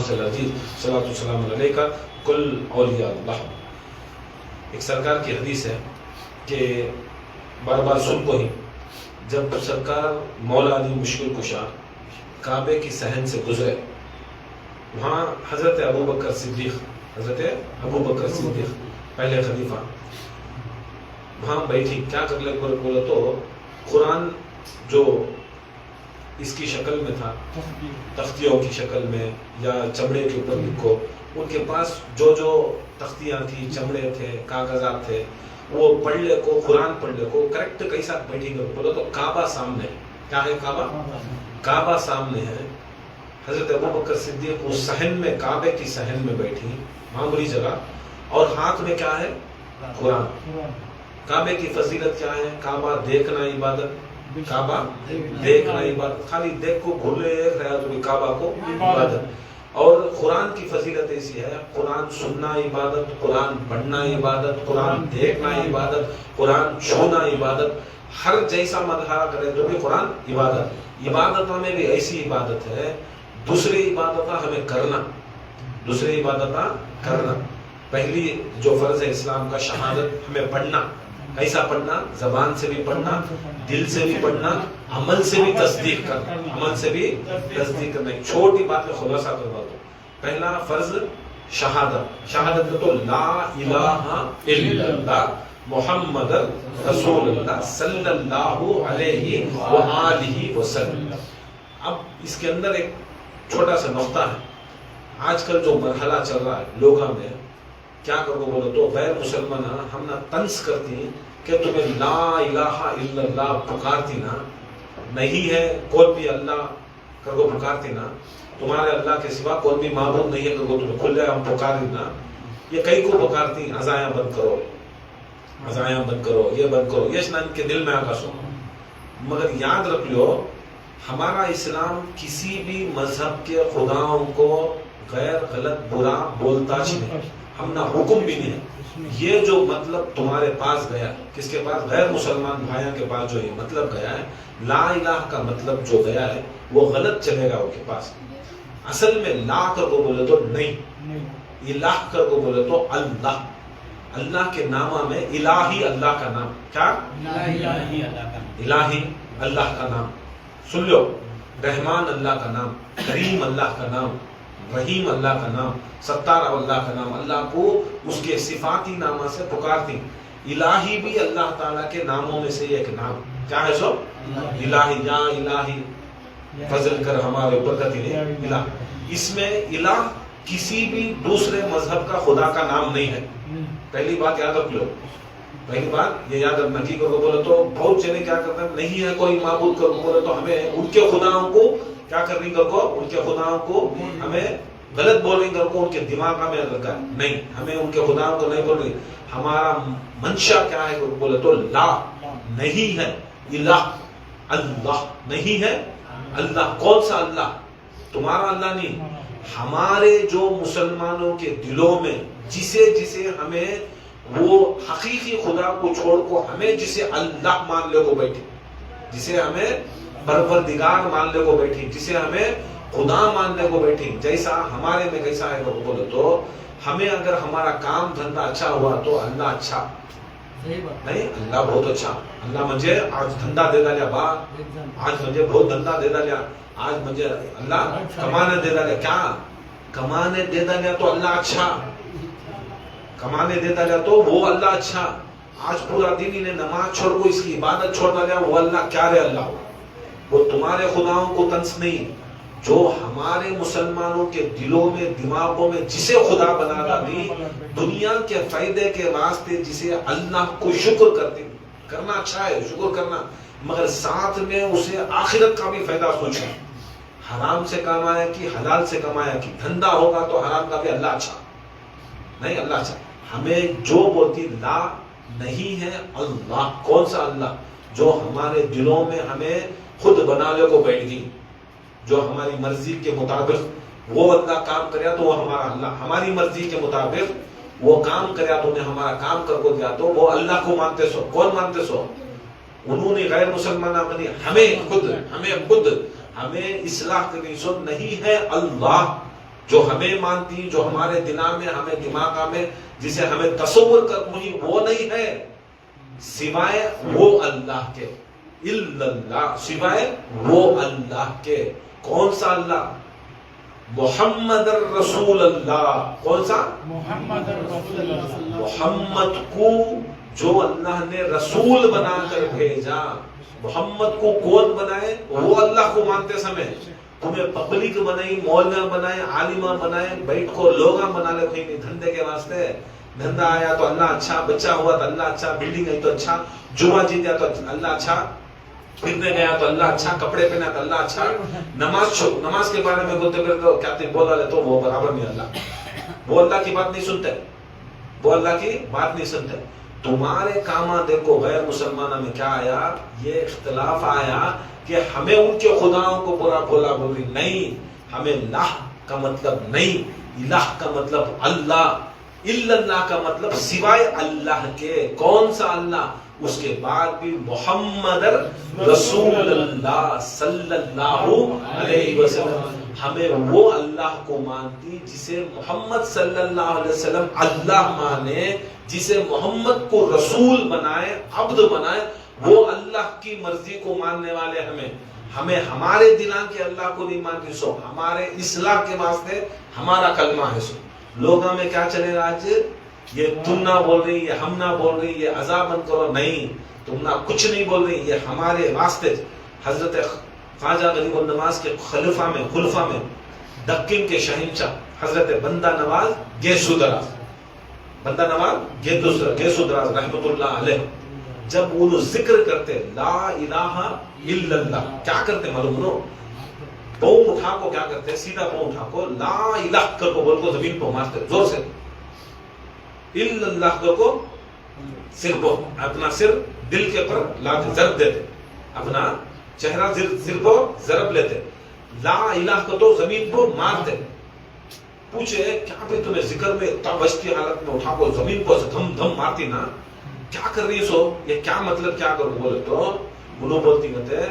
العرش العزیز صلاۃ والسلام علیک کل اولیاء اللہ۔ ایک سرکار کی حدیث ہے کہ بار بار سن کو ہی، جب سرکار مولا علی مشکل کشا کعبے کی صحن سے گزرے، وہاں حضرت ابوبکر صدیق پہلے خلیفہ وہاں بیٹھی، کیا کر لے بولے تو قرآن جو اس کی شکل میں تھا، تختیوں کی شکل میں یا چمڑے کے اوپر لکھو، ان کے پاس جو جو تختیاں تھی، چمڑے تھے، کاغذات تھے، وہ پڑھ لے کو، قرآن پڑھ لے کو کریکٹ کیسا بیٹھی کر بولو تو کعبہ سامنے، کیا ہے کعبہ سامنے ہے۔ حضرت ابوبکر صدیق اس صحن میں، کعبے کی صحن میں بیٹھی، معمولی جگہ، اور ہاتھ میں کیا ہے؟ قرآن۔ کعبے کی فضیلت کیا ہے؟ کعبہ دیکھنا عبادت، کعبہ دیکھنا عبادت، خالی دیکھ کو گھولے خیال تو کعبہ کو عبادت۔ اور قرآن کی فضیلت ایسی ہے، قرآن سننا عبادت، قرآن پڑھنا عبادت، قرآن دیکھنا عبادت، قرآن چھونا عبادت، ہر جیسا مدحا کرے تو بھی قرآن عبادت۔ عبادتوں میں بھی ایسی عبادت ہے، دوسری عبادتیں ہمیں کرنا، دوسری عبادتیں کرنا۔ پہلی جو فرض ہے اسلام کا، شہادت، ہمیں پڑھنا، کیسا پڑھنا؟ زبان سے بھی پڑھنا، دل سے بھی پڑھنا، عمل سے بھی تصدیق کرنا، عمل سے بھی تصدیق کرنا۔ ایک چھوٹی بات میں خلاصہ کروا دو۔ پہلا فرض شہادت، شہادت میں تو لا الہ الا اللہ محمد رسول اللہ صلی اللہ علیہ وآلہ وسلم۔ اب اس کے اندر ایک چھوٹا سا نقطہ ہے، آج کل جو مرحلہ چل رہا ہے لوگوں میں، کیا کرو بولو تو غیر مسلمان ہم نہ طنز کرتی ہیں کہ تمہیں لا الہ الا اللہ پکارتی نا، نہیں ہے کوئی بھی اللہ کر کو پکارتی نا، تمہارے اللہ کے سوا کوئی بھی معبود نہیں ہے کر کو تمہیں کھلے ہم پکاری نا، یہ کئی کو پکارتی، عزائیاں بند کرو، عزائیاں بند کرو، یہ بند کرو، یہ ان کے دل میں آگا سو۔ مگر یاد رکھ لو، ہمارا اسلام کسی بھی مذہب کے خداؤں کو غیر غلط برا بولتا نہیں، ہم نہ حکم بھی نہیں ہے۔ یہ جو مطلب تمہارے پاس گیا، کس کے پاس؟ غیر مسلمان بھائیوں کے پاس جو یہ مطلب گیا ہے، لا الہ کا مطلب جو گیا ہے وہ غلط چلے گا ان کے پاس۔ اصل میں لا کر کو بولے تو نہیں، الہ کر کو بولے تو اللہ، اللہ کے نامہ میں الہی اللہ کا نام، کیا؟ الہی اللہ کا نام۔ سن لو، رحمان اللہ کا نام، کریم اللہ کا نام، رحیم اللہ کا نام، ستار اللہ کا نام، اللہ کو اس کے صفاتی نامہ سے پکارتی۔ الہی بھی اللہ تعالیٰ کے ناموں میں سے ایک نام، کیا ہے سو؟ الہی، یا الہی فضل کر ہمارے اوپر کا تیرے الہ۔ اس میں الہ کسی بھی دوسرے مذہب کا خدا کا نام نہیں ہے، پہلی بات یاد رکھ لو، پہلی بات یہ یاد رکھنا۔ کی کرو بولے تو بہت جنے کیا کرتے ہیں، نہیں ہے کوئی معبود کرو بولے تو ہمیں ان کے خداؤں کو کیا کرنی کر کو، ان کے خداؤں کو ہمیں غلط بولیں کر کو، ان کے دماغ میں رکھا ہے، نہیں، ہمیں ان کے خداؤں کو نہیں بولنی۔ ہمارا منشا کیا ہے بولے تو لا نہیں ہے، الہ اللہ نہیں ہے، اللہ کون سا اللہ؟ تمہارا اللہ نہیں، ہمارے جو مسلمانوں کے دلوں میں جسے جسے ہمیں وہ حقیقی خدا کو چھوڑ کو ہمیں جسے اللہ مان لے کو بیٹھی، جسے ہمیں پروردگار مان لے کو بیٹھی، جسے ہمیں خدا ماننے کو بیٹھی، جیسا ہمارے میں کیسا ہے بولے تو ہمیں اگر ہمارا کام دھندا اچھا ہوا تو اللہ اچھا نہیں، اللہ بہت اچھا، اللہ مجھے آج دھندا دے دالیا با، آج مجھے بہت دھندا دے دالیا، آج مجھے اللہ کمانے دے دالیا، کیا کمانے دے دالیا تو اللہ اچھا، کمانے دے دالیا تو وہ اللہ اچھا۔ آج پورا دن انہیں نماز چھوڑ کو اس کی عبادت چھوڑ دالیا، وہ اللہ کیا رہے؟ اللہ وہ تمہارے خداؤں کو تنس نہیں، جو ہمارے مسلمانوں کے دلوں میں دماغوں میں جسے خدا بنا ڈالی، دنیا کے فائدے کے واسطے جسے اللہ کو شکر کرنا اچھا ہے، شکر کرنا، مگر ساتھ میں اسے آخرت کا بھی فائدہ سوچنا، حرام سے کمایا کہ حلال سے کمایا کہ دھندا ہوگا تو حرام کا بھی اللہ اچھا نہیں، اللہ اچھا۔ ہمیں جو بولتی لا نہیں ہے اللہ، کون سا اللہ؟ جو ہمارے دلوں میں ہمیں خود بنانے کو بیٹھ گئی، جو ہماری مرضی کے مطابق وہ اللہ کام کریا تو وہ ہمارا اللہ، ہماری مرضی کے مطابق وہ کام کریا تو انہیں ہمارا کام کر کو دیا تو وہ اللہ کو مانتے سو، کون مانتے سو؟ انہوں نے غیر مسلمان بنی، ہمیں خود ہمیں اصلاح کرنی سو، نہیں ہے اللہ، جو ہمیں مانتی، جو ہمارے دماغ میں، ہمیں دماغ میں، جسے ہمیں تصور کر مجھے وہ نہیں ہے سوائے وہ اللہ کے، الا اللہ، سوائے وہ اللہ کے۔ کون سا اللہ؟ محمد الرسول اللہ۔ کون سا؟ محمد الرسول اللہ۔ محمد کو جو اللہ نے رسول بنا کر بھیجا۔ محمد کو کون بنائے؟ وہ اللہ کو مانتے سمے تمہیں پبلک بنائی، مولویاں بنائے، عالمہ بنائے، بیٹھ کو لوگاں بنا لے کوئی دھندے کے واسطے۔ دھندا آیا تو اللہ اچھا، بچہ ہوا تو اللہ اچھا، بلڈنگ آئی تو اچھا، جمعہ جیتیا تو اللہ اچھا، پھرنے گیا تو اللہ اچھا، کپڑے پہنا تو اللہ اچھا، نماز کے بارے میں بولتے پھر کیا بولا لے تو وہ برابر نہیں اللہ، وہ اللہ کی بات نہیں سنتے، وہ اللہ کی بات نہیں سنتے۔ تمہارے کاماں دیکھو غیر مسلمانوں میں کیا آیا؟ یہ اختلاف آیا کہ ہمیں ان کے خداؤں کو پورا بولا بولی نہیں، ہمیں الہ کا مطلب نہیں، الہ کا مطلب اللہ، الا اللہ کا مطلب سوائے اللہ کے۔ کون سا اللہ؟ اس کے بعد بھی محمد رسول اللہ صلی اللہ علیہ وسلم۔ ہمیں وہ اللہ کو مانتی جسے محمد صلی اللہ علیہ وسلم اللہ مانے، جسے محمد کو رسول بنائے، عبد بنائے، وہ اللہ کی مرضی کو ماننے والے ہمیں ہمارے دلان کے اللہ کو نہیں مانتی، سو ہمارے اصلاح کے واسطے ہمارا کلمہ ہے۔ سو لوگوں میں کیا چلے گا آج؟ یہ تم نہ بول رہی، یہ ہم نہ بول رہی، یہ عذاب بند کرو، نہیں تم نہ کچھ نہیں بول رہی، یہ ہمارے واسطے۔ حضرت خواجہ غریب النواز کے خلفہ میں دکن کے شہنشاہ حضرت بندہ نواز گیسو دراز، بندہ نواز گیسو دراز رحمت اللہ علیہ، جب وہ ذکر کرتے لا الہ الا اللہ، کیا کرتے معلوم نو؟ پاؤں اٹھا کو کیا کرتے؟ سیدھا پاؤں اٹھا کو لا الہ کر کو بول کو زمین کو مارتے زور سے، الا اللہ کر کو سر کو اپنا سر دل کے پر لاتے، ضرب دیتے، اپنا چہرہ سر کو ضرب لیتے، لا الہ کو تو زمین کو مارتے۔ پوچھے کیا بھی تمہیں ذکر میں اتنا بچتی حالت میں اٹھا کو زمین کو دھم دھم مارتی نا، کیا کر رہی سو؟ یہ کیا مطلب کیا کرو؟ بولے تو انہوں بولتی کہتے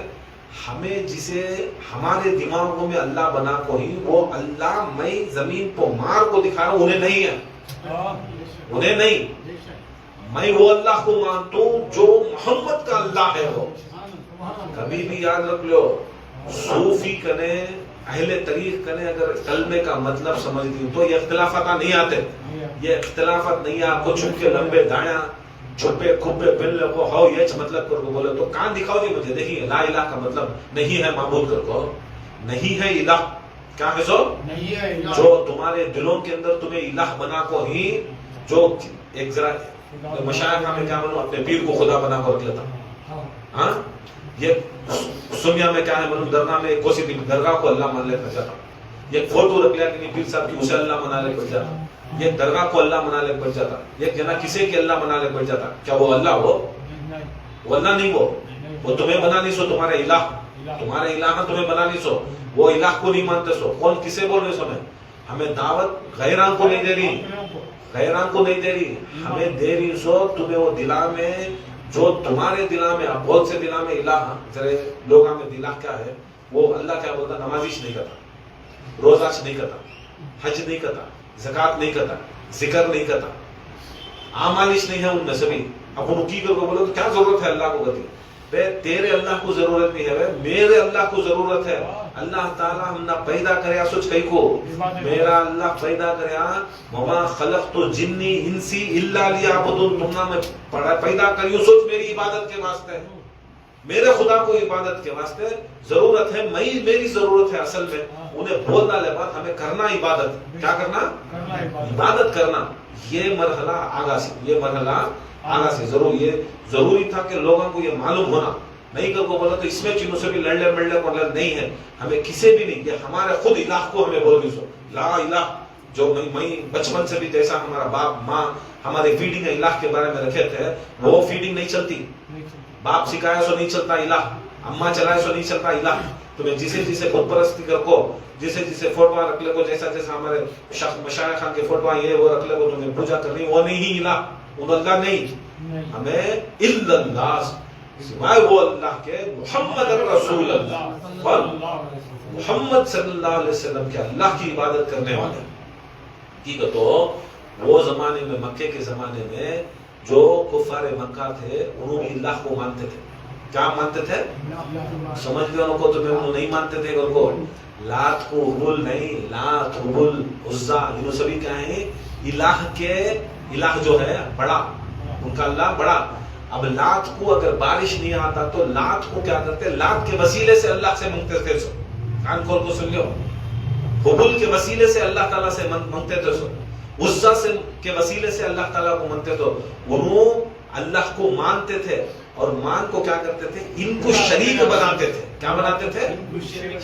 ہمیں جسے ہمارے دماغوں میں اللہ بنا کو ہی وہ اللہ میں زمین کو مار کو دکھا رہا ہوں، انہیں نہیں ہے، انہیں نہیں، میں وہ اللہ کو مانتا ہوں جو محمد کا اللہ ہے۔ وہ کبھی بھی یاد رکھ لو، صوفی کنے اہل طریق کنے اگر کلمے کا مطلب سمجھتی تو یہ اختلافات نہیں آتے، یہ اختلافات نہیں آپ کو چھپ کے لمبے دایا چھپے کھپے پہن لے کو ہو یہ مطلب کر کو بولے تو کان دکھاؤ جی مجھے، دیکھیے لا الہ کا مطلب نہیں ہے معبود کر کو، نہیں ہے الہ، کیا ہے سو؟ نہیں ہے الہ، جو تمہارے دلوں کے اندر تمہیں الہ بنا کو ہی، جو ایک ذرا مشائخ میں کیا بنو اپنے پیر کو خدا بنا کر رکھ لیتا، ہاں یہ سنیا میں کیا ہے بنو درگاہ میں کوسی درگاہ کو اللہ مان لے کر جاتا، یہ فوٹو رکھ لیا کہ پیر صاحب کی اسے اللہ منا لے کر جاتا، یہ درگاہ کو اللہ منا لے بیٹھ جاتا، یہ جنا کسی کے اللہ بنا لے بیٹھ جاتا، کیا وہ اللہ ہو؟ وہ اللہ نہیں، وہ تمہیں بنا نہیں سو، تمہارے الہ تمہیں بنا نہیں سو، وہ الہ کو نہیں مانتے سو، کون کسے بول رہے سو؟ ہمیں دعوت غیران کو نہیں دے رہی، غیران کو نہیں دے رہی، ہمیں دے رہی سو تمہیں وہ دلا میں جو تمہارے دلا میں، بہت سے دلا میں الہ، ذرے لوگوں میں دلا کیا ہے، وہ اللہ کیا بولتا؟ نمازش نہیں کرتا، روزہ نہیں کرتا، حج نہیں کرتا، زکات نہیں کرتا، ذکر نہیں کرتا، اعمالش نہیں ہے ان میں سے بھی، اب ان کی کر کو بولو تو کیا ضرورت ہے اللہ کو؟ کہتی بے تیرے اللہ کو ضرورت نہیں ہے، میرے اللہ کو ضرورت ہے۔ اللہ تعالیٰ ہم نہ پیدا کریا سوچ کئی کو، میرا اللہ پیدا کریا، وما خلقت جنی انسی الا لیعبدون، تم نہ میں پیدا کریو سوچ میری عبادت کے واسطے، میرے خدا کو عبادت کے واسطے ضرورت ہے، میری ضرورت ہے اصل میں، انہیں بولنا لے بات ہمیں کرنا عبادت، کیا کرنا؟ عبادت کرنا۔ یہ مرحلہ آگا سے ضروری تھا کہ لوگوں کو یہ معلوم ہونا، نہیں کر کو بولا تو اس میں چینوں سے بھی لڑ لے کو نہیں ہے، ہمیں کسی بھی نہیں، یہ ہمارے خود الہ کو ہمیں بول رہی سو لا الہ، جو میں بچپن سے بھی جیسا ہمارا باپ ماں ہمارے فیڈنگ الہ کے بارے میں رکھے تھے، وہ فیڈنگ نہیں چلتی، باپ سکھایا سو نہیں چلتا الہ، اماں چلائے سو نہیں چلتا الہ، تمہیں جسے خود پرستی کر کو، جسے فوٹوہ رکھ لے کو، جیسا ہمارے مشایخ خان کے فوٹوہ یہ وہ رکھ لے کو، تمہیں پوجا کرنی، وہ نہیں الہ، ان اللہ نہیں، ہمیں الا اللہ، سوائے وہ اللہ کے محمد رسول اللہ اور محمد صلی اللہ علیہ وسلم کے اللہ کی عبادت کرنے والے. حقیقت وہ زمانے میں مکے کے زمانے میں جو کفار مکہ تھے انہوں نے اللہ کو مانتے تھے. کیا مانتے تھے؟ سمجھ گئے ان کو؟ تو میں نہیں مانتے تھے ان کو. لات کو حبل نہیں، لات حبل عزا یہ سبھی کیا ہیں؟ الہ کے الہ جو ہے بڑا، ان کا اللہ بڑا. اب لات کو اگر بارش نہیں آتا تو لات کو کیا کرتے؟ لات کے وسیلے سے اللہ سے منگتے تھے. سو کان کھول کو سن لو، حبل کے وسیلے سے اللہ تعالیٰ سے منگتے تھے. سو عزا کے وسیلے سے اللہ تعالیٰ کو منگتے تھے. انہوں اللہ کو مانتے تھے اور مان کو کیا کرتے تھے؟ ان کو شریک بناتے تھے. کیا بناتے تھے؟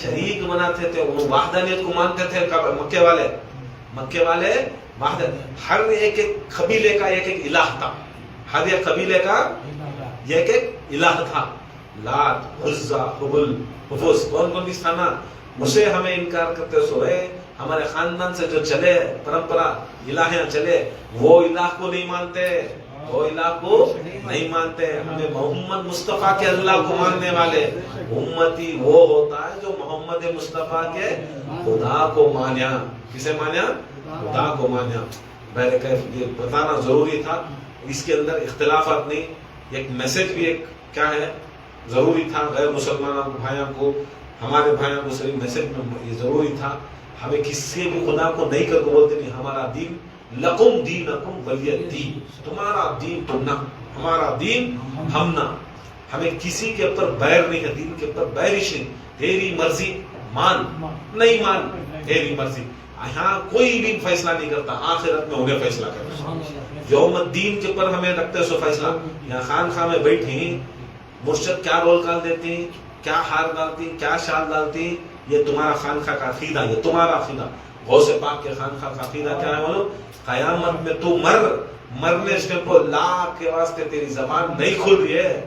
شریک بناتے تھے. انہوں وحدانیت کو مانتے تھے. مکے والے وحدانیت. ہر ایک قبیلے کا ایک الہ تھا. ہر ایک قبیلے کا ایک الہ تھا. لات، عزا، حبل، حفظ کون کون تھا نا؟ اسے ہمیں انکار کرتے سوئے. ہمارے خاندان سے جو چلے پرمپرا الہیاں چلے وہ الہ کو نہیں مانتے، وہ الہ کو نہیں مانتے. ہمیں محمد مصطفیٰ کے اللہ کو ماننے والے امتی وہ ہوتا ہے جو محمد مصطفیٰ کے خدا کو مانیا. کسے مانیا؟ خدا کو مانیا. یہ بتانا ضروری تھا. اس کے اندر اختلافات نہیں. ایک میسج بھی ایک کیا ہے ضروری تھا غیر مسلمان بھائیوں کو، ہمارے بھائیوں کو صرف میسج میں یہ ضروری تھا. ہمیں کسی سے بھی خدا کو نہیں کر کے بولتے نہیں ہمارا دین لکم دینکم ولی دین، تمہارا دین تم نہ، ہمارا دین ہم نہ. ہمیں کسی کے اوپر بیر نہیں ہے، دین کے اوپر بیرش نہیں. تیری مرضی مان، نہیں مان تیری مرضی. یہاں کوئی بھی فیصلہ نہیں کرتا، آخرت میں انہیں فیصلہ کرتا. یوم الدین کے اوپر ہمیں رکھتے سو فیصلہ. یہاں خانخواہ میں بیٹھی مرشد کیا رول کال دیتی، کیا ہار ڈالتی، کیا شال ڈالتی، یہ تمہارا خانخواہ کا عقیدہ، یہ تمہارا عقیدہ. غوث پاک کے خانخواہ کا عقیدہ کیا ہے معلوم؟ قیامت میں تو مرنے سے کو لا کے واسطے تیری زبان نہیں کھل رہی ہے.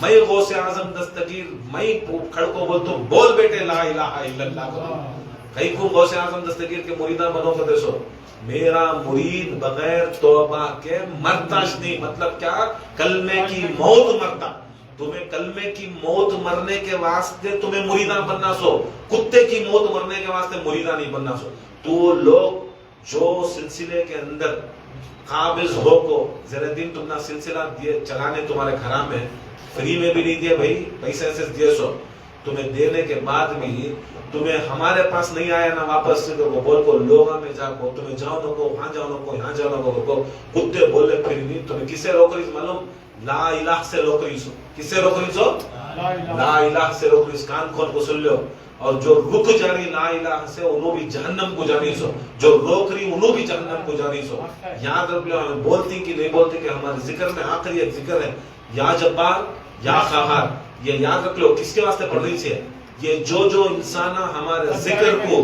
میں غوث اعظم دستگیر میں کھڑ کو بولتا ہوں بول بیٹے لا الہ الا اللہ. کئی کو غوث اعظم دستگیر کے مریداں بنو کر دیسو. میرا مرید بغیر توبہ کے مرتا نہیں. مطلب کیا؟ کلمے کی موت مرتا. تمہیں کلمے کی موت مرنے کے واسطے تمہیں مریداں بننا سو، کتے کی موت مرنے کے واسطے مریداں نہیں بننا سو. تو لوگ جو سلسلے کے اندر قابض ہو کو ذرا دن تم نہ سلسلہ دیے چلانے تمہارے گھر میں فری میں بھی نہیں دیے بھائی، پیسے سے دیے سو. تمہیں دینے کے بعد بھی تمہیں ہمارے پاس نہیں آیا نا واپس سے تو بول کو لوگوں میں جا کو تمہیں جاؤ نہ کو وہاں جاؤ نہ کو یہاں جاؤ نہ کو کتے بولے پھر نہیں. تمہیں کس سے روک رہی معلوم؟ لا الہ سے روک رہی سو. کس سے روک رہی سو؟ لا الہ سے روک رہی. کان کھول کو سن لو. اور جو رک جا رہی لا الہ سے انہوں بھی جہنم کو جانی سو، جو روک رہی انہوں بھی جہنم کو جانی سو. یاد رکھ لو. ہمیں بولتی کہ نہیں بولتی کہ ہمارے ذکر میں آخری ایک ذکر ہے یا جبار یا قہار. یہ یاد رکھ لو کس کے واسطے پڑھ رہی ہے. یہ جو انسان ہمارے ذکر کو،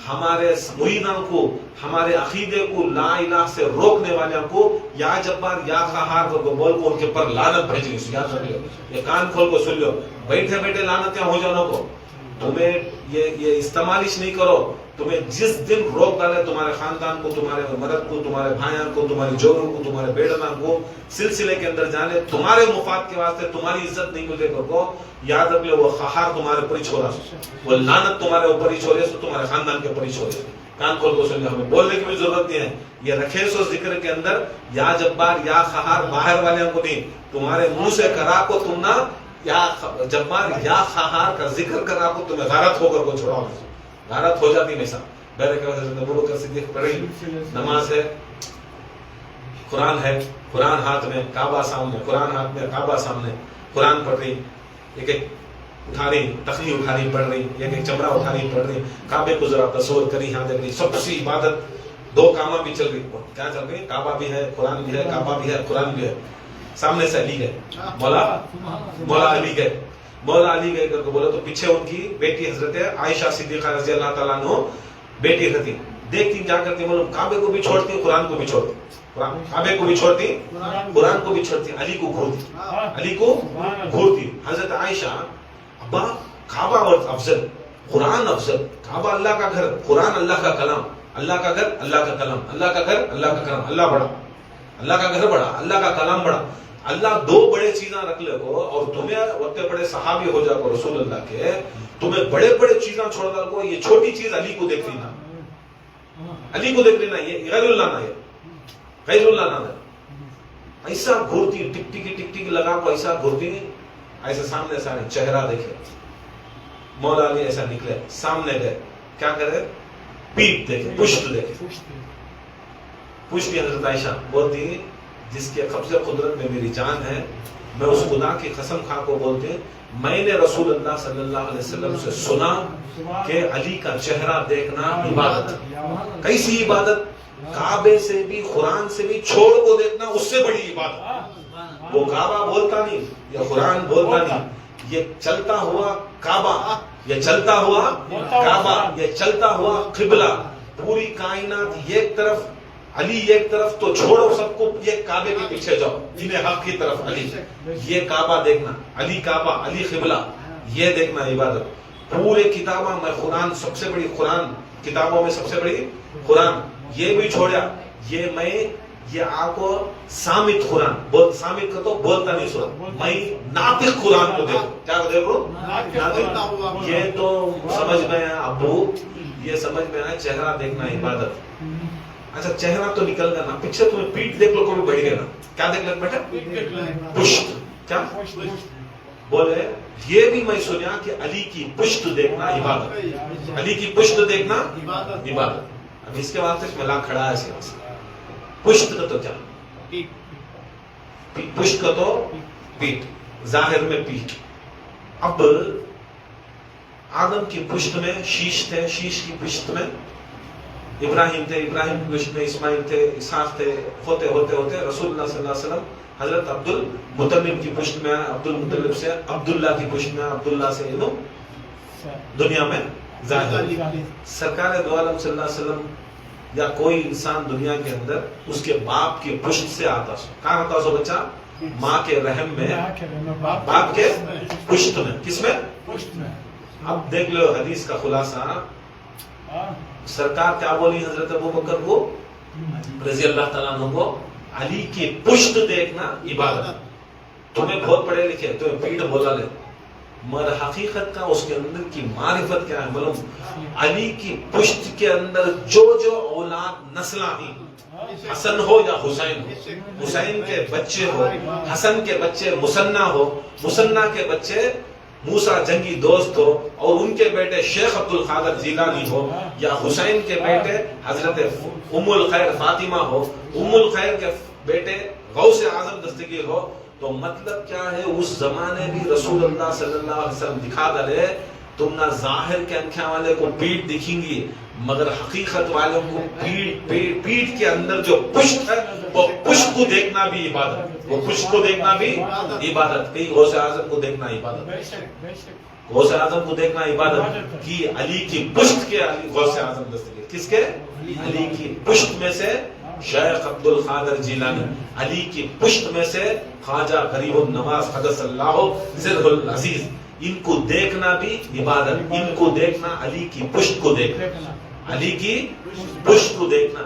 ہمارے مریدان کو، ہمارے عقیدے کو لا الہ سے روکنے والوں کو یا جبار یا قہار کو بول کو ان کے پر لعنت بھیجنی سو. یاد رکھ لو. یہ کان کھول کو سن لو. بیٹھے بیٹھے لعنتیں ہو جانو کو. تمہیں یہ استعمالش نہیں کرو. تمہیں جس دن روک ڈالے تمہارے خاندان کو، تمہارے مرد کو، تمہارے بھائیوں کو، تمہارے جوڑوں کو، تمہارے بیڑنا کو سلسلے کے اندر جانے تمہارے مفاد کے واسطے تمہاری عزت نہیں ملے کو یاد رکھ لو. وہ قہار تمہارے اوپر ہی چھوڑا، وہ لعنت تمہارے اوپر ہی چھوڑے سو، تمہارے خاندان کے اوپر ہی چھوڑے. کان کھول کو سن لو. ہمیں بولنے کی بھی ضرورت نہیں ہے. یہ رکھے سو ذکر کے اندر یا جبار یا قہار باہر والوں کو نہیں. تمہارے منہ سے کرا کو تم نہ یا جبار یا قہار کا ذکر کرا کو تمہیں غارت ہو کر کو چھوڑا. غارت ہو جاتی ہمیشہ. بیرے کے وجہ سے ابو بکر صدیق پڑھی. نماز ہے، قرآن ہے، قرآن ہاتھ میں، کعبہ سامنے، قرآن ہاتھ میں، کعبہ سامنے، قرآن پڑھ رہی. ایک ایک اٹھا رہی، تختی اٹھا رہی پڑھ رہی، ایک ایک چمڑا اٹھا رہی پڑھ رہی. کعبے کو ذرا تصور کری. یہاں دیکھ رہی سب سی عبادت دو کاماں بھی چل رہی. کیا چل رہی؟ کعبہ بھی ہے، قرآن بھی ہے، کعبہ بھی ہے، قرآن بھی ہے. سامنے سے علی گئے، مولا علی گئے. مولا علی گئے کر کے بولا تو پیچھے ان کی بیٹی حضرت عائشہ صدیقہ رضی اللہ تعالیٰ عنہ بیٹی رہتی. دیکھتی کیا کرتی معلوم؟ کعبے کو بھی چھوڑتی، قرآن کو بھی چھوڑتی. کعبے کو بھی چھوڑتی، قرآن کو بھی چھوڑتی. علی کو گھورتی، علی کو گھورتی. حضرت عائشہ ابا کعبہ افضل، قرآن افضل. کعبہ اللہ کا گھر، قرآن اللہ کا کلام. اللہ کا گھر، اللہ کا کلام. اللہ کا گھر، اللہ کا کلام. اللہ بڑا، اللہ کا گھر بڑا، اللہ کا کلام بڑا. اللہ دو بڑے چیزاں رکھ لے کو اور تمہیں اتنے بڑے صحابی ہو جا کو رسول اللہ کے تمہیں بڑے بڑے چیزاں چھوڑ کر کو یہ چھوٹی چیز علی کو دیکھ لینا علی کو دیکھ لینا یہ غیر اللہ نہ ہے غیر اللہ نہ ہے ایسا گھورتی ٹک ٹک لگا کو ایسا گھورتی ایسے سامنے سارے چہرہ دیکھے مولا علی ایسا نکلے سامنے گئے کیا کرے پیٹ دیکھے پشت دیکھے پشت کی حضرت عائشہ بولتی جس کے قبض قدرت میں میری جان ہے میں اس خدا کی قسم کھا کو بولتے میں نے رسول اللہ صلی اللہ علیہ وسلم سے سنا کہ علی کا چہرہ دیکھنا عبادت کیسی عبادت کعبے سے بھی قرآن سے بھی چھوڑ کو دیکھنا اس سے بڑی عبادت وہ کعبہ بولتا نہیں یا قرآن بولتا نہیں یہ چلتا ہوا کعبہ یہ چلتا ہوا کعبہ یہ چلتا ہوا قبلہ پوری کائنات ایک طرف علی ایک طرف تو چھوڑو سب کو یہ کعبے کے پیچھے جاؤ دین حق کی طرف علی یہ کعبہ دیکھنا علی کعبہ علی قبلہ یہ دیکھنا عبادت پورے کتابوں میں قرآن سب سے بڑی قرآن کتابوں میں سب سے بڑی قرآن یہ بھی چھوڑا یہ میں یہ آپ کو سامت قرآن سامت کا تو بولتا نہیں سنا میں ناطق قرآن کو دیکھو کیا کو دیکھو یہ تو سمجھ میں آیا ابو یہ سمجھ میں آیا چہرہ دیکھنا عبادت اچھا چہرہ تو نکل گیا نا پیچھے تمہیں پیٹ دیکھ لو کو بھی بڑھ گیا نا کیا دیکھ لو بیٹا پشت کیا بولے یہ بھی میں سنیا کہ علی کی پشت دیکھنا عبادت علی کی پشت دیکھنا عبادت اب اس کے بعد تک ملا کھڑا ہے پشت کا تو کیا پشت کا تو پیٹ ظاہر میں پیٹ اب آدم کی پشت میں شیش تھے شیش کی پشت میں ابراہیم تھے ابراہیم کی پشت میں اسماعیل تھے اسحاق تھے ہوتے ہوتے ہوتے رسول اللہ صلی اللہ علیہ وسلم حضرت عبد المطلب کی پشت میں عبد المطلب سے عبداللہ کی پشت میں عبداللہ سے دنیا میں ظاہر سرکار دو عالم صلی اللہ علیہ وسلم یا کوئی انسان دنیا کے اندر اس کے باپ کی پشت سے آتا سو کہاں آتا سو بچہ ماں کے رحم میں باپ کے پشت میں کس میں اب دیکھ لو حدیث کا خلاصہ سرکار کیا بولی حضرت ابو بکر کو رضی اللہ تعالیٰ عنہ کو علی کی پشت دیکھنا عبادت تمہیں بہت پڑھے لکھے تمہیں پیڑ بولا لے مگر حقیقت کا اس کے اندر کی معرفت کیا ہے معلوم علی کی پشت کے اندر جو جو اولاد نسلہ ہی حسن ہو یا حسین ہو حسین کے بچے ہو حسن کے بچے مسنہ ہو مسنہ کے بچے موسیٰ جنگی دوست ہو اور ان کے بیٹے شیخ عبد القادر جیلانی ہو یا حسین کے بیٹے حضرت ام الخیر فاطمہ ہو ام الخیر کے بیٹے غوث اعظم دستگیر ہو تو مطلب کیا ہے اس زمانے بھی رسول اللہ صلی اللہ علیہ وسلم دکھا دلے تم نہ ظاہر کے انکھیاں والے کو پیٹ دکھیں گی مگر حقیقت والوں کو پیٹ کے اندر جو پشت ہے وہ پشت کو دیکھنا بھی عبادت وہ پشت کو دیکھنا بھی عبادت کئی غوث اعظم کو دیکھنا عبادت غوث اعظم کو دیکھنا عبادت کی علی کی پشت کے غوث اعظم دستگیر کس کے علی کی پشت میں سے شیخ عبد القادر جیلانی علی کی پشت میں سے خواجہ غریب النواز قدس اللہ سرہ العزیز ان کو دیکھنا بھی عبادت ان کو دیکھنا علی کی پشت کو دیکھنا علی کی پشت کو دیکھنا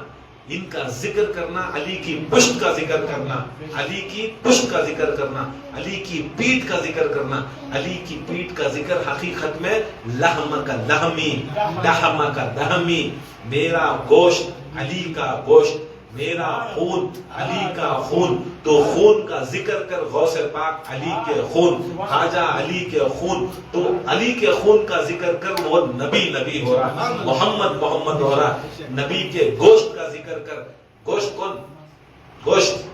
ان کا ذکر کرنا علی کی پشت کا ذکر کرنا علی کی پشت کا ذکر کرنا علی کی پیٹھ کا ذکر کرنا علی کی پیٹھ کا ذکر حقیقت میں لحم کا لحمی لحم کا لحمی میرا گوشت علی کا گوشت میرا خون علی کا خون تو خون کا ذکر کر غوث پاک علی کے خون خواجہ علی کے خون تو علی کے خون کا ذکر کر وہ نبی نبی ہو رہا محمد محمد ہو رہا نبی کے گوشت کا ذکر کر گوشت کون گوشت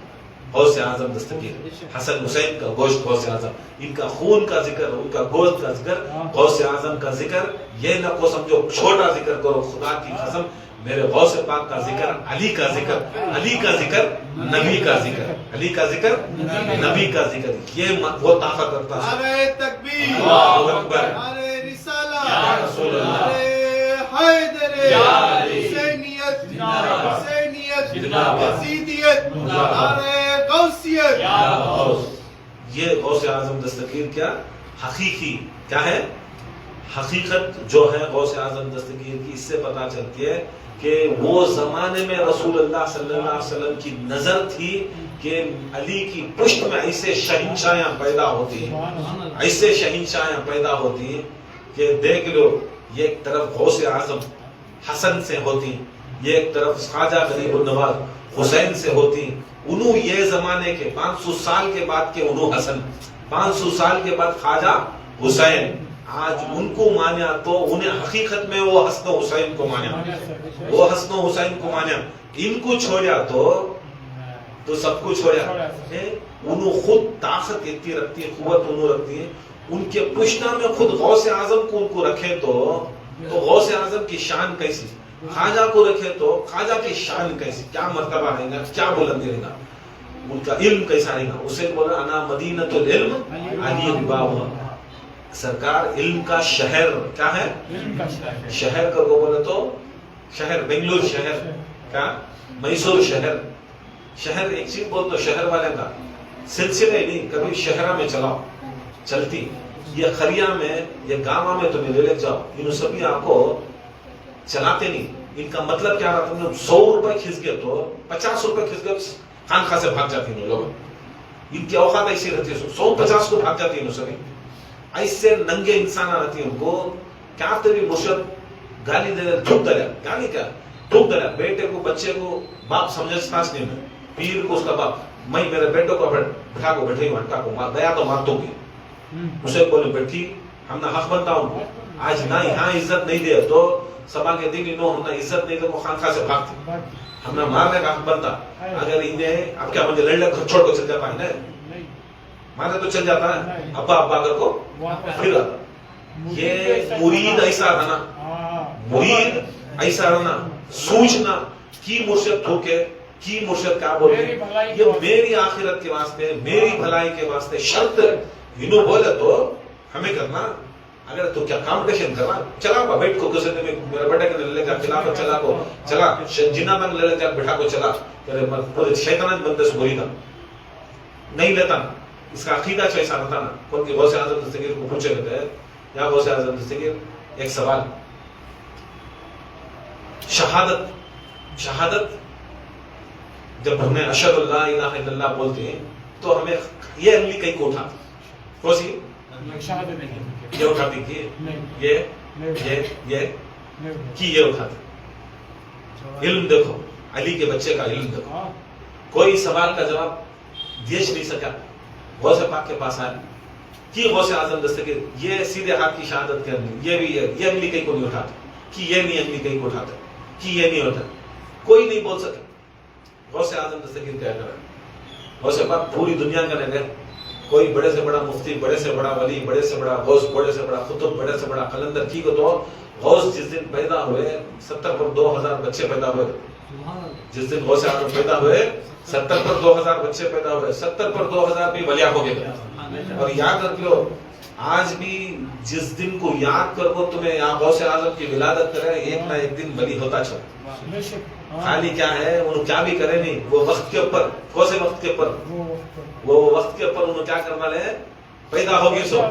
غوث اعظم دستگیر حسن حسین کا گوشت غوث اعظم ان کا خون کا ذکر ان کا گوشت کا ذکر غوث اعظم کا ذکر یہ نہ کو سمجھو چھوٹا ذکر کرو خدا کی قسم میرے غوث پاک کا ذکر علی کا ذکر علی کا ذکر نبی کا ذکر علی کا ذکر نبی کا ذکر یہ وہ طاقت رکھتا ہے نعرہ تکبیر اللہ اکبر نعرہ رسالہ یا رسول اللہ نعرہ حیدر یا علی حسینیت حسینیت زندہ یزیدیت نعرہ غوثیت یا غوث یہ غوث اعظم دستگیر کیا حقیقی کیا ہے حقیقت جو ہے غوث اعظم دستگیر کی اس سے پتا چلتی ہے کہ وہ زمانے میں رسول اللہ صلی اللہ علیہ وسلم کی نظر تھی کہ علی کی پشت میں ایسے شہنشاہیں پیدا ہوتی ہیں، ایسے شہنشاہیں پیدا ہوتی ہیں کہ دیکھ لو، یہ ایک طرف غوث اعظم حسن سے ہوتی، یہ ایک طرف خواجہ غریب النواز حسین سے ہوتی، انہوں یہ زمانے کے 500 سال کے بعد کے انہوں حسن، 500 سال کے بعد خواجہ حسین، آج ان کو مانا تو انہیں حقیقت میں وہ حسن و حسین کو مانا، وہ حسن و حسین کو مانا، ان کو چھوڑیا تو سب کچھ چھوڑیا۔ انہوں خود طاقت اتنی رکھتی ہے، قوت انہوں رکھتی ہے، ان کے پشتہ میں خود غوث اعظم کو ان کو رکھے تو غوث اعظم کی شان کیسی، خواجہ کو رکھے تو خواجہ کی شان کیسی، کیا مرتبہ رہے گا، کیا بلندی رہے گا، ان کا علم کیسا رہے گا۔ اسے بولا انا مدینۃ العلم علی بابا، سرکار علم کا شہر کیا ہے، شہر کا وہ بولے تو شہر بنگلور شہر کیا، میسور شہر، شہر ایک چیز بول تو شہر والے کا سلسلے نہیں، کبھی شہرہ میں چلاؤ چلتی، یہ خریا میں یہ گاما میں تمہیں لے جاؤ، انہوں سبھی آپ کو چلاتے نہیں۔ ان کا مطلب کیا رہا، تم نے 100 روپے کھس گئے تو 50 روپے کھس گئے خانخواہ سے بھاگ جاتی ہیں لوگ، ان کی اوقات ایسی رہتی ہے، 150 کو بھاگ جاتی ہیں سبھی، ایسے ننگے انسان رہتی ہیں، ان کو کیا تیری مرشد گالی دے رہے، تھوک دے، گالی کیا تھوک دے، بیٹے کو بچے کو باپ سمجھتا نہیں، میں پیر کو اس کا باپ، میں میرے بیٹے کو بٹھا کو بیٹھے گھنٹا کو مار گیا تو مار دوں گی، اسے بولے بیٹھی ہم نے حق بنتا ان کو، آج نہ یہاں عزت نہیں دے تو سبا کے دن انہوں ہم نے عزت نہیں دے وہ خانخواہ سے بھاگتی، ہم نے مارنے کا حق بنتا، اگر انہیں اب کیا مجھے لڑ کر چھوڑ کو چل جاتا ہے نا، مارنے تو چل جاتا ہے ابا ابا کر کو پھر یہ مرید ایسا رہنا، مرید ایسا رہنا، سوچنا کی مرشد دھوکے کی مرشد کیا بولے، یہ میری آخرت کے واسطے میری بھلائی کے واسطے شرط انہوں بولے تو ہمیں کرنا، اگر تو کیا کامپٹیشن کرنا، چلا با بیٹھ کو کسے میں میرا بیٹا کے لے جا چلا کو چلا کو چلا جنہ میں لے جا بٹھا کو چلا کہ شیطان بندے سے بولی تھا نہیں لیتا نا، اس کا عقیدہ ایسا رہتا نا۔ کون کی غوث اعظم دستگیر کو پوچھے کہتے ہیں یا غوث اعظم دستگیر ایک سوال، شہادت جب ہمیں اشہد اللہ الہ الا اللہ بولتے ہیں تو ہمیں یہ انگلی کہیں کو اٹھاتی، کون سی یہ اٹھاتی تھی، یہ کی یہ اٹھاتی، علم دیکھو علی کے بچے کا علم دیکھو، کوئی سوال کا جواب دیش نہیں سکا، غوث پاک کے پاس آئے کہ غوث اعظم دستگیر یہ سیدھے ہاتھ کی شہادت کرنی، یہ بھی ہے، یہ انگلی کہیں کو نہیں اٹھاتا، کہ یہ نہیں انگلی کہیں کو اٹھاتا، کہ یہ نہیں ہوتا، کوئی نہیں بول سکے۔ غوث اعظم دستگیر کیا کر رہا ہے، غوث پاک پوری دنیا کا نگر، کوئی بڑے سے بڑا مفتی، بڑے سے بڑا ولی، بڑے سے بڑا غوث، بڑے سے بڑا قطب، بڑے سے بڑا قلندر کی کو تو غوث جس دن پیدا ہوئے 70 پر 2000 بچے پیدا ہوئے، جس دن غوث اعظم پیدا ہوئے 70 پر 2000 بچے پیدا ہوئے، 70 پر 2000 بھی ولیاں ہو گئے۔ اور یاد رکھ لو آج بھی جس دن کو یاد کر وہ تمہیں یہاں غوث اعظم کی ولادت کرے، ایک نہ ایک دن ولی ہوتا چلا، خالی کیا ہے انہوں کیا بھی کرے نہیں، وہ وقت کے اوپر، کون سے وقت کے اوپر، وہ وقت کے اوپر انہوں کیا کرنا لے، پیدا ہوگی سو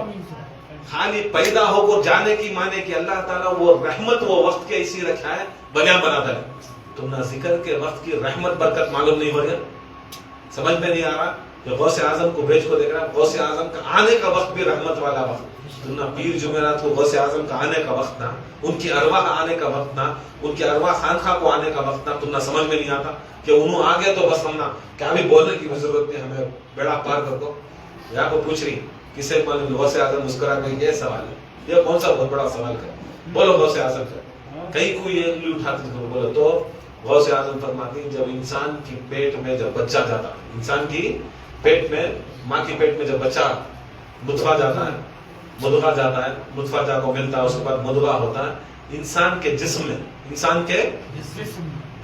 خالی پیدا ہو کو جانے کی مانے کہ اللہ تعالیٰ وہ رحمت وہ وقت کے ایسی رکھا ہے بلیاں بناتا ہے، تم نہ ذکر کے وقت کی رحمت برکت معلوم نہیں ہو رہی، سمجھ میں نہیں آ رہا کہ غوث اعظم کو بھیج کو دیکھ رہا، غوث اعظم کا آنے کا وقت بھی رحمت والا وقت، تم نہ پیر جمعرات کو غوث اعظم کا آنے کا وقت نہ، ان کی ارواح آنے کا وقت نہ، ان کی ارواح خانخواہ کو آنے کا وقت نہ، تم نہ سمجھ میں نہیں آتا کہ انہوں آ گئے تو بس ہم نہ کیا بھی بولنے کی ضرورت نہیں، ہمیں بیڑا پار کر دو۔ یا کو پوچھ رہی کسے معلوم غوث اعظم مسکرا کے یہ سوال ہے، یہ کون سا بہت بڑا سوال ہے، بولو غوث اعظم کا کہیں کوئی انگلی اٹھاتی تو بولو تو غوث اعظم فرماتی جب انسان کی پیٹ میں جب بچہ جاتا ہے، انسان کی پیٹ میں ماں کی پیٹ میں جب بچہ نطفہ جاتا ہے، مضغہ جاتا ہے، نطفہ جا کو ملتا ہے، اس کے بعد مضغہ ہوتا ہے، انسان کے جسم میں، انسان کے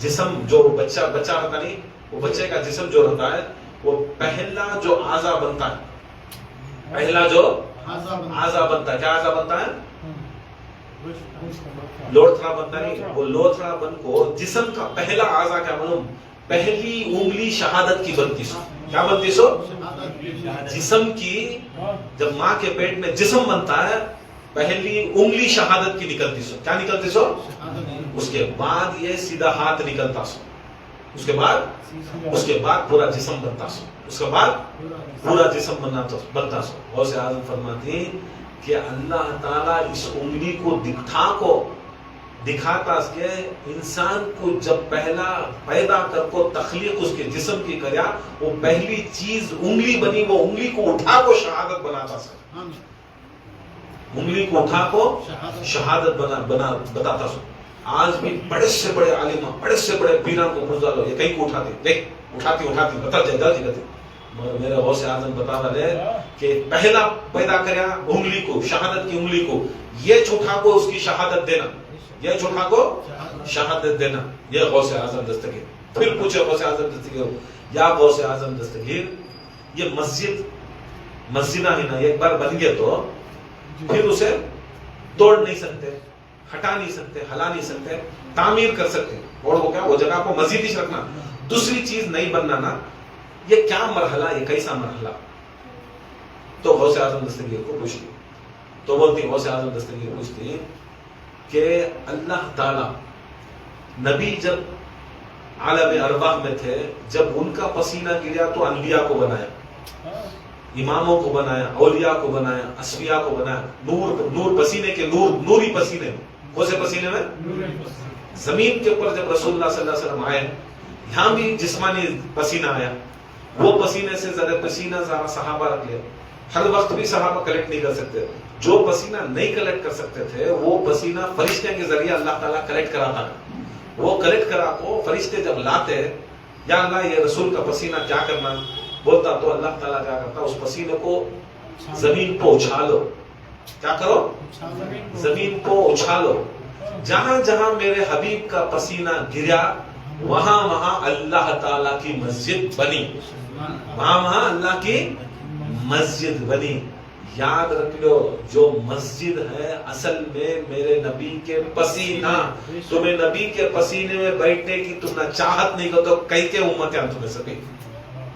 جسم جو بچہ ہوتا نہیں، وہ بچے کا جسم جو ہوتا ہے وہ پہلا جو اعضا بنتا ہے، پہلا جو اعضا بنتا ہے، کیا اعضا بنتا ہے، لوتھڑا بنتا نہیں، وہ لوتھڑا بن کو جسم کا پہلا اعضا کیا معلوم، پہلی انگلی شہادت کی بنتی سو، کیا بنتی سو، جسم کی، جب ماں کے پیٹ میں جسم بنتا ہے پہلی انگلی شہادت کی نکلتی سو. کیا نکلتی سو؟ اس کے بعد یہ سیدھا ہاتھ نکلتا سو. اس کے بعد پورا جسم بنتا سو. اس کے بعد پورا جسم بنتا سو. غوث اعظم فرماتے ہیں کہ اللہ تعالیٰ اس انگلی کو دکھاتا کہ انسان کو جب پہلا پیدا کر کو تخلیق اس کے جسم کی کریا، وہ پہلی چیز انگلی بنی، وہ انگلی کو اٹھا کو شہادت بناتا سکتا. انگلی کو اٹھا کو شہادت بتاتا سو. آج بھی بڑے سے بڑے عالم، بڑے سے بڑے پیران کو پوچھ ڈالو، یہ کہیں کو اٹھاتے دیکھ اٹھاتی بتا جائے گا. مگر میرے غوث اعظم بتا رہے ہیں کہ پہلا پیدا کریا انگلی کو، شہادت کی انگلی کو، یہ چھوٹا کو اس کی شہادت دینا، یہ چھوٹا کو شہادت دینا. یہ غوث اعظم دستگیر. پھر پوچھے غوث اعظم دستگیر، یا غوث اعظم دستگیر یہ مسجد ہی نا ایک بار بن گئے تو پھر اسے توڑ نہیں سکتے، ہٹا نہیں سکتے، ہلا نہیں سکتے، تعمیر کر سکتے. اور وہ کیا، وہ جگہ کو مزید ہی رکھنا، دوسری چیز نہیں بننا نا، یہ کیا مرحلہ، یہ کیسا مرحلہ؟ تو غوث اعظم دستگیر کو پوچھتی، تو بولتی غوث اعظم دستگیر پوچھتی کہ اللہ تعالی نبی جب عالم ارواح میں تھے، جب ان کا پسینہ گریا تو انبیاء کو بنایا، اماموں کو بنایا، اولیاء کو بنایا، اصفیاء کو بنایا. نور پسینے کے نوری پسینے میں، کون سے پسینے میں؟ زمین کے اوپر جب رسول اللہ صلی اللہ علیہ وسلم آئے، یہاں بھی جسمانی پسینہ آیا. وہ پسینے سے زیادہ پسینہ صحابہ رکھ لیا. ہر وقت بھی صحابہ کلیکٹ نہیں کر سکتے. جو پسینہ نہیں کلیکٹ کر سکتے تھے وہ پسینہ فرشتے کے ذریعے اللہ تعالیٰ کلیکٹ کراتا. وہ کلیکٹ کرا کو فرشتے جب لاتے، یا اللہ یہ رسول کا پسینہ کیا کرنا بولتا، تو اللہ تعالیٰ کیا کرتا، اس پسینے کو زمین کو اچھالو. کیا کرو؟ زمین کو اچھالو. جہاں جہاں میرے حبیب کا پسینہ گریا وہاں اللہ تعالیٰ کی مسجد بنی، وہاں اللہ کی مسجد بنی. یاد رکھ لو، جو مسجد ہے اصل میں میرے نبی کے پسینہ. تمہیں نبی کے پسینے میں بیٹھنے کی تم نہ چاہت نہیں کرو تو کئی کے امت ہیں تمہیں سبھی.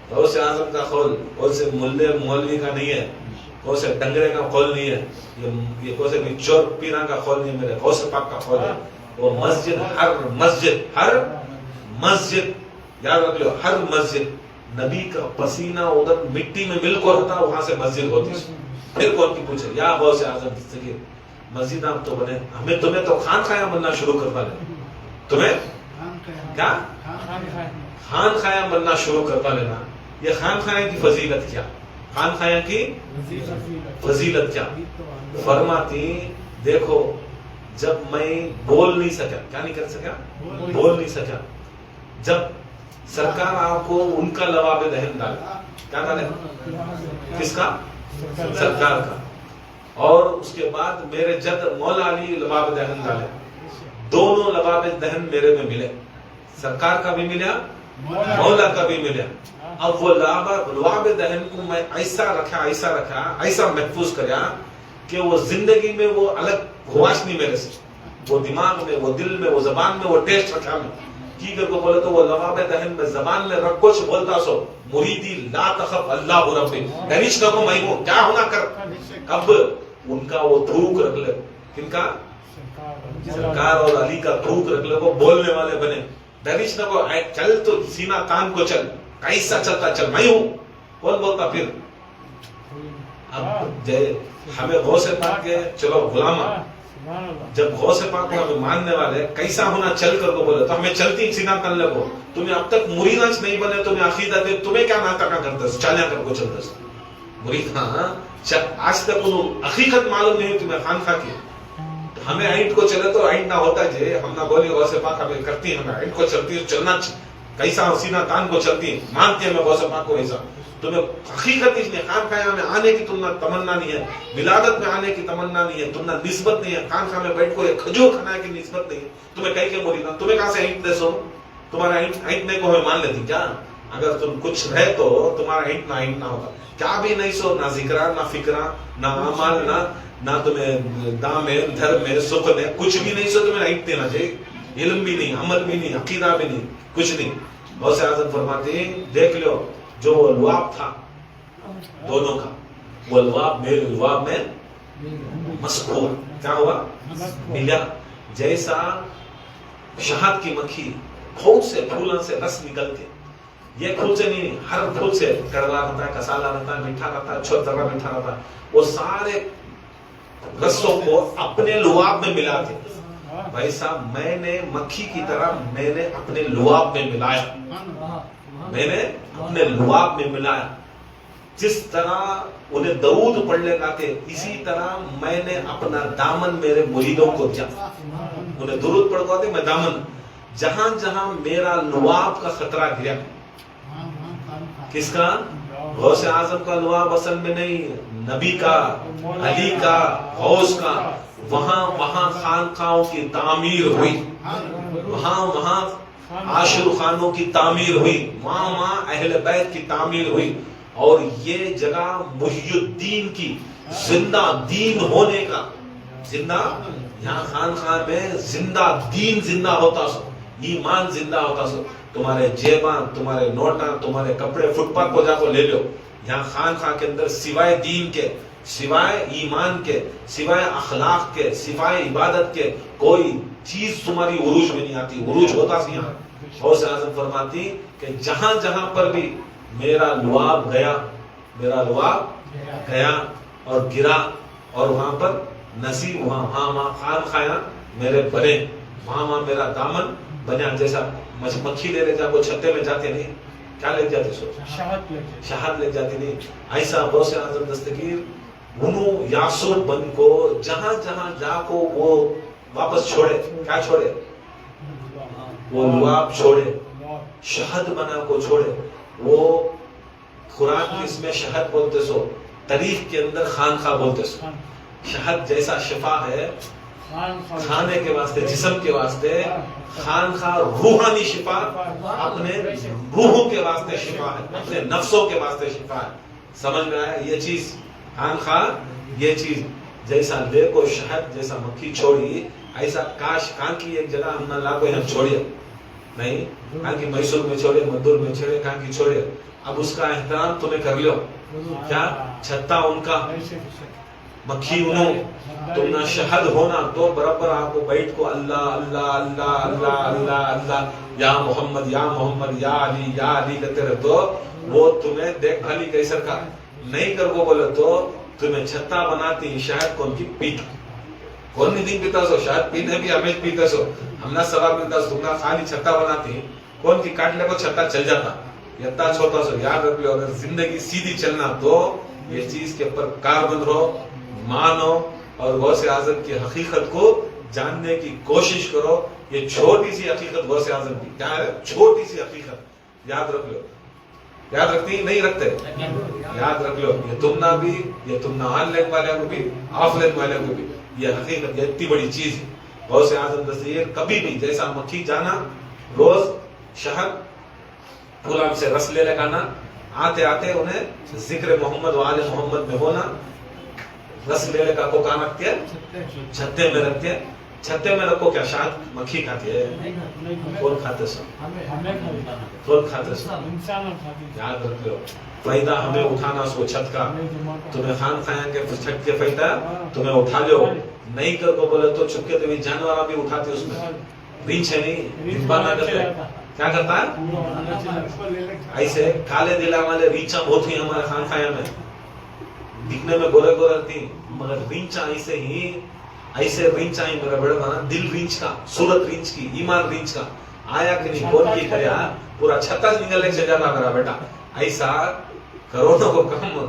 غوث اعظم کا قول غوث مولوی کا نہیں ہے، غوث ڈنگرے کا قول نہیں ہے، یہ غوث چور پیرا کا قول نہیں ہے، میرے غوث پاک کا قول ہے. وہ ہر مسجد یاد رکھ لو، ہر مسجد نبی کا پسینہ ادھر مٹی میں مل کو ہوتا، وہاں سے مسجد ہوتی. پھر کون کی پوچھے، یا غوث اعظم دستگیر مسجد آپ تو بنے، تمہیں تو خان خیام بننا شروع کرتا لینا. تمہیں کیا خان خیام بننا شروع کرتا لینا. یہ خان خیام کی فضیلت کیا، خان خیام کی فضیلت کیا؟ فرماتی دیکھو، جب میں بول نہیں سکا، کیا نہیں کر سکا، بول نہیں سکا، جب سرکار آپ کو ان کا لباب دہن ڈالا، کیا ڈالے؟ کس کا؟ سرکار کا. اور اس کے بعد میرے جد مولا علی لباب دہن ڈالے. دونوں لباب دہن میرے میں ملے، سرکار کا بھی ملا، مولا کا بھی ملا. اب وہ لباب دہن کو میں ایسا رکھا، ایسا محفوظ کریا کہ وہ زندگی میں وہ الگ ہواش نہیں میرے سے. وہ دماغ میں، وہ دل میں، وہ زبان میں وہ ٹیسٹ رکھا میں کی کر کو بولے تو وہ لباب دہن میں زبان میں رکھ کچھ بولتا سو، مریدی لا تخف اللہ ربی، ڈریش نہ کو میں ہوں، کیا ہونا کر. اب ان کا وہ تھوک رکھ لے، کن کا؟ سرکار اور علی کا تھوک رکھ لے، وہ بولنے والے بنے. ڈریش نہ کو، چل تو سینہ تان کو چل، کیسا چلتا چل، میں ہوں. کون بولتا پھر؟ اب ہمیں غوث پاک کے چلو غلامہ، جب غوث پاک کو ہمیں ماننے والے کیسا ہونا چل کر کو بولے تو ہمیں چلتی سینہ تن لگو. تمہیں اب تک مریدانچ نہیں بنے، تمہیں عقیدہ دے، تمہیں کیا ناطقہ کرتے چالیا کر کو چلتے مرید. ہاں آج تک انہوں حقیقت معلوم نہیں ہوئی تمہیں خانخواہ کی. ہمیں اینٹ کو چلے تو اینٹ نہ ہوتا جے، ہم نہ بولی غوث پاک ہمیں کرتی ہیں، ہمیں اینٹ کو چلتی ہے، چلنا کیسا سینہ تان کو چلتی ہے، مانتی ہے ہمیں غوث پاک کو ایسا. تمہیں حقیقت اس نے خانخواہ میں آنے کی تم تمنا نہیں ہے، ولادت میں آنے کی تمنا نہیں ہے، تم نسبت نہیں ہے، خانخواہ میں بیٹھ کو ایک کھجور کھانے کی نسبت نہیں ہے. تمہیں کہیں کہ مریدہ، تمہیں کہاں سے اینٹ دے سو؟ تمہارا اینٹنے کو ہمیں مان لیتی کیا؟ اگر تم کچھ رہے تو تمہارا اینٹ نہ ہوتا. کیا بھی نہیں سو، نہ ذکرہ، نہ فکرہ، نہ اعمال، نہ تمہیں دام میں، دھر میں، سکھ میں، کچھ بھی نہیں سو تمہیں اینٹ دینا چاہیے. علم بھی نہیں، عمل بھی نہیں، عقیدہ بھی نہیں، کچھ نہیں. غوث اعظم فرماتے ہیں دیکھ لو، جو لواب تھا دونوں کا، وہ لواب میرے لواب میں مسکور کیا ہوا ملا. جیسا شہد کی مکھی بہت سے پھولوں سے رس نکل کے, یہ پھول سے نہیں, ہر پھول سے کڑوا رہتا ہے, کسالا رہتا ہے, میٹھا رہتا ہے, چھوٹا ذرا میٹھا رہتا ہے, وہ سارے رسوں کو اپنے لعاب میں ملاتے. ویسا میں نے مکھی کی طرح میں نے اپنے لعاب میں ملایا, میں نے اپنے لعاب میں ملایا. جس طرح انہیں درود پڑھنے لاتے اسی طرح میں نے اپنا دامن میرے مریدوں کو دیا. انہیں درود پڑھواتے میں دامن, جہاں جہاں میرا لعاب کا خطرہ گرا. کس کا؟ غوث اعظم کا لعاب اصل میں نہیں, نبی کا, علی کا, غوث کا. وہاں خانقاہوں کی تعمیر ہوئی, وہاں عاشر خانوں کی تعمیر ہوئی, وہاں اہل بیت کی تعمیر ہوئی. اور یہ جگہ محی الدین کی زندہ دین ہونے کا, زندہ, یہاں خانقاہ میں زندہ دین زندہ ہوتا سو, ایمان زندہ ہوتا سو. تمہارے جیباں, تمہارے نوٹاں, تمہارے کپڑے فٹ پاتھ کو جا کو لے لو. یہاں خانقاہ کے اندر سوائے دین کے, سوائے ایمان کے, سوائے اخلاق کے, سوائے عبادت کے کوئی چیز تمہاری عروج میں نہیں آتی. عروج ہوتا سی یہاں. غوث اعظم فرماتی کہ جہاں جہاں پر بھی میرا لعاب گیا, میرا لعاب گیا اور گرا, اور وہاں پر نصیب, وہاں خانقاہ میرے بنے, وہاں میرا دامن بنیا. جیسا مکھی لے جا وہ چھتے میں جاتے نہیں, کیا لے جاتے سو, شہد لے جاتے نہیں. ایسا غوث اعظم دستگیر انہوں یاسر بن کو جہاں جہاں جا کو وہ واپس چھوڑے. کیا چھوڑے؟ وہ لعاب چھوڑے, شہد بنا کو چھوڑے. وہ قرآن کی اس میں شہد بولتے سو, تاریخ کے اندر خانقاہ بولتے سو. شہد جیسا شفا ہے کھانے کے واسطے, جسم کے واسطے, خانقاہ روحانی شفا, اپنے روحوں کے واسطے شفا ہے, اپنے نفسوں کے واسطے شفا ہے. سمجھ میں آیا یہ چیز؟ خانقاہ یہ چیز جیسا لے کو شہد جیسا مکھی چھوڑی, ایسا کاش کان کی ایک جگہ ہم نہ لا کو ہم چھوڑیے نہیں, کہاں کی میسور میں چھوڑے, مدور میں چھوڑے, کہاں کی چھوڑے. اب اس کا احترام تمہیں کر لو. کیا چھتا ان کا, مکھی انہوں, تم نہ شہد ہونا تو برابر آپ کو بیٹھ کو اللہ اللہ اللہ اللہ اللہ اللہ, یا محمد یا محمد, یا علی کہتے رہے تو وہ تمہیں دیکھ بھالی کیسر کا نہیں کر کو بولے تو تمہیں چھتا بناتی. شہد کون کی پیتا, کون نہیں دن پیتا سو, شہد پینے بھی ہمیں پیتا سو, ہم نہ ثواب ملتا سو. تم نہ خالی چھتا بناتی, کون کی کاٹ لے کو چھتا چل جاتا. یتا چھوٹا سو یاد رکھ لو, اگر زندگی سیدھی چلنا تو یہ چیز کے اوپر کاربند رہو, مانو, اور غوث اعظم کی حقیقت کو جاننے کی کوشش کرو. یہ چھوٹی سی حقیقت غوث اعظم کی کیا ہے, چھوٹی سی حقیقت یاد رکھ لو. یاد رکھتی نہیں رکھتے, یاد رکھ لو. یہ تم نہ بھی, یہ تم نہ آن لائن والے کو بھی, آف لائن والے کو بھی, یہ حقیقت, یہ اتنی بڑی چیز ہے. غوث اعظم دستگیر کبھی بھی جیسا مکھی جانا, روز شہد غلام سے رس لے لگانا, آتے آتے انہیں ذکر محمد و آل محمد میں ہونا. رس لے لگا کو کہاں رکھتے ہیں؟ چھتے میں رکھتے ہیں. چھتے میں رکھو کیا شہد مکھی کھاتی ہے, کون کھاتے سو, کون کھاتے سو. یاد رکھ لو, فائدہ ہمیں اٹھانا سو چھت کا. تمہیں خان خیاں کے چھت کے فائدہ تمہیں اٹھا لو نہیں کر کو بولے تو چپکے تو جانور بھی اٹھاتے اس میں. رینچ ہے نہیں, دبا نہ کرتے, کیا کرتا ہے ایسے کالے دلا والے ریچا بہت ہی ہمارے خان خیاں میں دکھنے میں گورے گورے تھی, مگر رینچا ایسے ہی, ایسے رینچ آئی میرا بڑا بنا, دل رینچ کا, صورت رینچ کی, ایمان رینچ کا آیا کہ نہیں, کون کی کریا پورا چھتا نکل لے چل جاتا میرا بیٹا. ایسا کروڑوں کو کم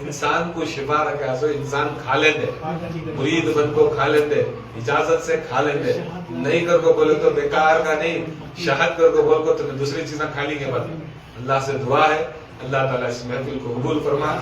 انسان کو شفا رکھا سو انسان کھا لیں دے, مرید بن کو کھا لیں دے, اجازت سے کھا لیں دے. نہیں کر کو بولے تو بیکار کا نہیں, شہد کر کو بول کو تمہیں دوسری چیزیں کھا لیں گے. اللہ سے دعا ہے اللہ تعالیٰ اس محفل کو قبول فرما.